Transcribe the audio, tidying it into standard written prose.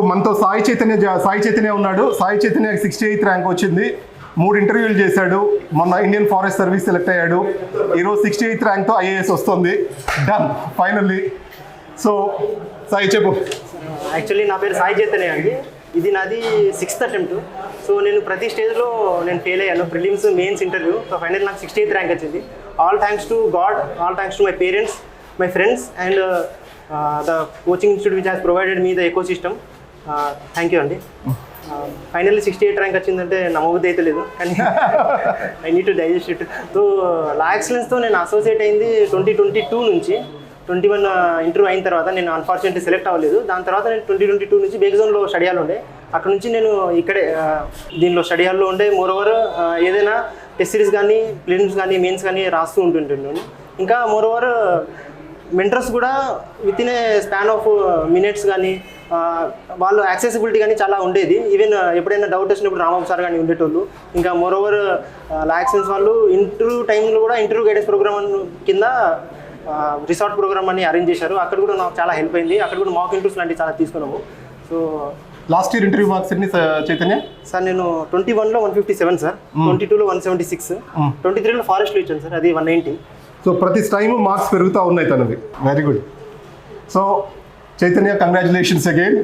మనతో సాయి చైతన్య ఉన్నాడు. Sai Chaitanya 68th rank వచ్చింది. 3 ఇంటర్వ్యూలు చేశాడు. మొన్న ఇండియన్ ఫారెస్ట్ సర్వీస్ సెలెక్ట్ అయ్యాడు. ఈరోజు 68th ర్యాంక్తో IAS వస్తుంది. Done finally. సో సాయి చెప్పు. యాక్చువల్లీ నా పేరు సాయి చైతన్య అండి. ఇది నాది 6th అటెంప్ట్. సో నేను ప్రతి స్టేజ్లో నేను ఫెయిల్ అయ్యాను. Prelims, mains, interview. So final నాకు 68th ర్యాంక్ వచ్చింది. All thanks to God, all thanks to my parents, my friends and the coaching institute which has provided me the ecosystem. Thank you అండి. Finally 68 rank వచ్చిందంటే నమ్మబుద్ధి అయితే లేదు, కానీ I need to digest it. So law ఎక్సలెన్స్తో నేను associate అయింది 2022 నుంచి. 21 ఇంటర్వ్యూ అయిన తర్వాత నేను అన్ఫార్చునేట్లీ సెలెక్ట్ అవ్వలేదు. దాని తర్వాత నేను 2022 నుంచి బేగ్జోన్లో స్టడీ హాల్ ఉండే. అక్కడ నుంచి నేను ఇక్కడే దీనిలో స్టడీ హాల్లో ఉండే. మోరోవర్ ఏదైనా టెస్ట్ సిరీస్ కానీ, ప్రిలిమ్స్ కానీ, మెయిన్స్ కానీ రాస్తూ ఉంటుంటాను. ఇంకా మోరోవర్ మెంటర్స్ కూడా with in a span of minutes కానీ వాళ్ళు యాక్సెసిబిలిటీ కానీ చాలా ఉండేది. ఈవెన్ ఎప్పుడైనా డౌట్ వచ్చినప్పుడు రామబాబు సార్ కానీ ఉండేటోళ్ళు. ఇంకా మోరోవర్ లా ఎక్సలెన్స్ వాళ్ళు ఇంటర్వ్యూ టైంలో కూడా ఇంటర్వ్యూ గైడెన్స్ ప్రోగ్రామ్ కింద రిసార్ట్ ప్రోగ్రామ్ అని అరేంజ్ చేశారు. అక్కడ కూడా నాకు చాలా హెల్ప్ అయింది. అక్కడ కూడా మాక్ ఇంటర్వ్యూస్ లాంటివి చాలా తీసుకున్నాము. So last year interview marks ఎన్ని చైతన్య? సార్ నేను 21లో 157 సార్, 22లో 176, 23లో ఫారెస్ట్లో ఇచ్చాను సార్, అది 190. సో ప్రతి టైము మార్క్స్ పెరుగుతూ ఉన్నాయి తనవి. Very good. So Chaitanya, congratulations again.